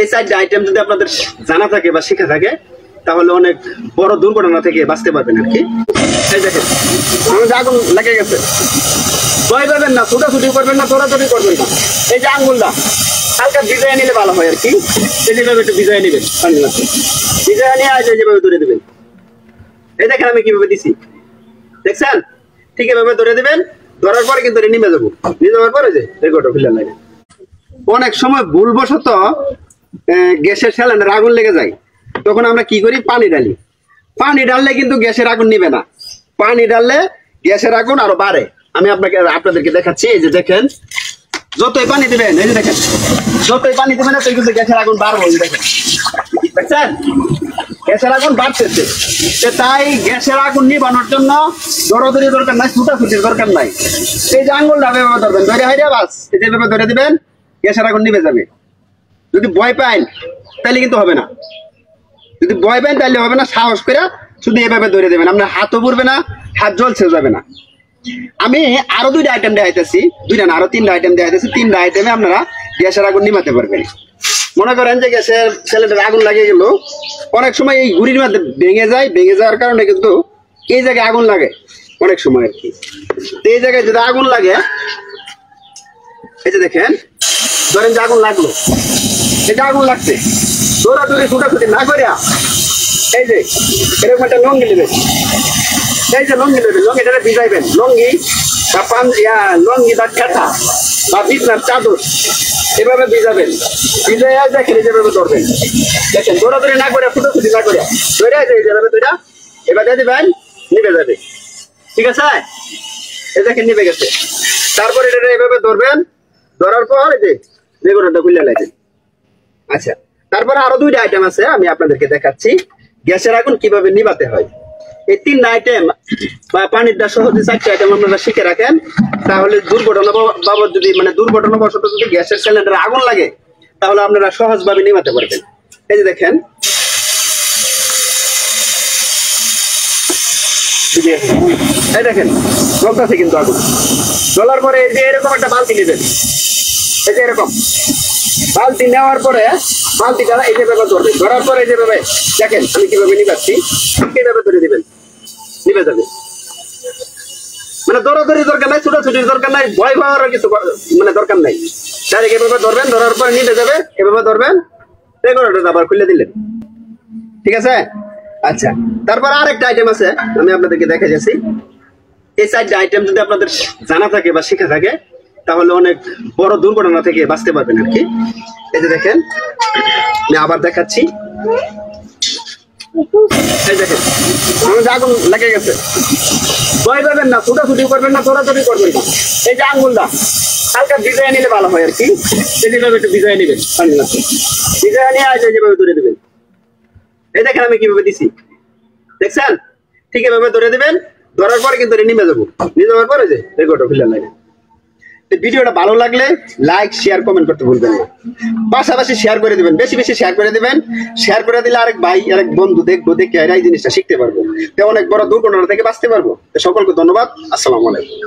এই চারটি আইটেম যদি আপনাদের জানা থাকে বা শিখে থাকে তাহলে অনেক বড় দুর্ঘটনা থেকে বাঁচতে পারবেন আর কি। এই দেখেন আগুন লেগে গেছে, ভয় পাবেন না, ছুটাছুটি করবেন না, দৌড়াদৌড়ি করবেন না। এই যে আঙ্গুলটা হালকা ভিজায় নিলে ভালো হয় আর কি। যেভাবে একটু ভিজায় নেবেন, ভিজায় নিয়ে আজ যেভাবে ধরে দেবেন। এই দেখেন আমি কিভাবে দিছি, দেখছেন? ঠিক এভাবে ধরে দেবেন। ধরার পরে কিন্তু নেমে যাবো, নিয়ে যাওয়ার পরে যে রেকর্ডটা খুলে লাগে। অনেক সময় ভুলবশত গ্যাসের সিলিন্ডারে আগুন লেগে যায়, তখন আমরা কি করি? পানি ঢালি। পানি ঢাললে কিন্তু গ্যাসের আগুন নিবে না, পানি ঢাললে গ্যাসের আগুন আরো বাড়ে। আমি আপনাদেরকে দেখাচ্ছি। এই যে দেখেন, যতই পানি দিবেন, এই যে দেখেন, যতই পানি দিবেন ততই কিন্তু গ্যাসের আগুন বাড়বে। দেখেন, দেখছেন? গ্যাসের আগুন বাড়তেছে। তাই গ্যাসের আগুন নিবানোর জন্য দৌড়াদৌড়ি দরকার নাই, ছুটাছুটির দরকার নাই। এই যে আঙুলটা এভাবে ধরবেন, ধরে হাইরে বাস এই যে এভাবে ধরে দিবেন, গ্যাসের আগুন নিভে যাবে। যদি ভয় পান তাহলে কিন্তু হবে না, যদি ভয় পান তাহলে হবে না। সাহস করে শুধু এভাবে ধরে দেবেন, আপনার হাতও পড়বে না, হাত জ্বলছে যাবে না। আমি আরো দুইটা আইটেম দেখাইতেছি, দুইটা না আরো তিনটা আইটেম দেখাইতেছি। তিনটা আইটেমে আপনারা গ্যাসের আগুন নিভাতে পারবেন। মনে করেন যে গ্যাসের সিলিন্ডারে আগুন লাগে গেল, অনেক সময় এই গুড়ির মধ্যে ভেঙে যায়, ভেঙে যাওয়ার কারণে কিন্তু এই জায়গায় আগুন লাগে অনেক সময় আর কি। এই জায়গায় যদি আগুন লাগে, এই যে দেখেন, ধরেন যে আগুন লাগলো, এই যে আগুন লাগছে, দৌড়াদৌড়ি ছুটাছুটি না করে এই যে এরকম একটা লঙ্গি নেবেন। এই যে লঙ্গি নেবেন, লঙ্গিটা ভিজাইবেন। লঙ্গি বা লঙ্গি বা খেতা বা বিছনার চাদর এভাবে ভিজাবেন। ভিজাই দেখেন যেভাবে ধরবেন, দেখেন দৌড়াদৌড়ি না করে, ছুটাছুটি না করে ধরে যেভাবে ধরে এবার দিয়ে দিবেন, নিভে যাবে। ঠিক আছে? এই দেখেন নিভে গেছে। তারপর এটা এভাবে ধরবেন, ধরার পর এই যে রেগুলেটরটা খুলে লাগবে। আচ্ছা, তারপরে আরো দুইটা আইটেম আছে, আমি আপনাদেরকে দেখাচ্ছি গ্যাসের আগুন কিভাবে নিভাতে হয়। এই তিনটা আইটেম বা পানির দা সহ যে চারটি আইটেম আপনারা শিখে রাখেন, তাহলে দুর্ঘটনা বাবদ যদি দুর্ঘটনা বশত যদি গ্যাসের সিলিন্ডারে আগুন লাগে তাহলে আপনারা সহজভাবে নিভাতে পারবেন। এই যে দেখেন, এই দেখেন জ্বলতেছে কিন্তু আগুন। জ্বলার পরে এই যে এরকম একটা বালতি নেবেন, এই যে এরকম বালতি নেওয়ার পরে বালতিটা এই যেভাবে ধরবেন। ধরার পরে এই যেভাবে দেখেন আমি কিভাবে নিভাচ্ছি, এইভাবে ধরে দিবেন, নিভে যাবে। দৌড়াদৌড়ি দরকার নাই, ছুটাছুটির দরকার নাই, ভয় পাওয়ার কিছু দরকার নাই। ডাইরেক্ট এভাবে ধরবেন, ধরার পরে নিভে যাবে। এভাবে ধরবেন, রেগুলেটরটা আবার খুলে দিলেন। ঠিক আছে? আচ্ছা, তারপর আরেকটা আইটেম আছে, আমি আপনাদেরকে দেখা যাচ্ছি। এই চারটা আইটেম যদি আপনাদের জানা থাকে বা শিখে থাকে তাহলে অনেক বড় দুর্ঘটনা থেকে বাঁচতে পারবেন আর কি। এই যে দেখেন, আমি আবার দেখাচ্ছি। এই দেখেন আগুন লেগে গেছে, ভয় পাবেন না, ছুটাছুটি করবেন না, দৌড়াদৌড়ি করবেন না। এই যে আঙ্গুলটা হালকা ভিজায় নিলে ভালো হয় আর কি। যেভাবে একটু ভিজায় নেবেন, ভিজায় নিয়ে আজ যেভাবে ধরে দেবেন। এই দেখেন আমি কিভাবে দিছি, দেখছেন? ঠিক এভাবে ধরে দেবেন। ধরার পরে কিন্তু নেমে যাবো, নিয়ে যাওয়ার পরে যে রেকর্ডটা খুলে লাগে। ভিডিওটা ভালো লাগলে লাইক, শেয়ার, কমেন্ট করতে ভুলবেন না। পাশাপাশি শেয়ার করে দিবেন, বেশি বেশি শেয়ার করে দিবেন। শেয়ার করে দিলে আরেক ভাই, আরেক বন্ধু দেখবো, দেখে এই জিনিসটা শিখতে পারবো, অনেক বড় দুর্ঘটনা থেকে বাঁচতে পারবো। সকলকে ধন্যবাদ। আসসালামু আলাইকুম।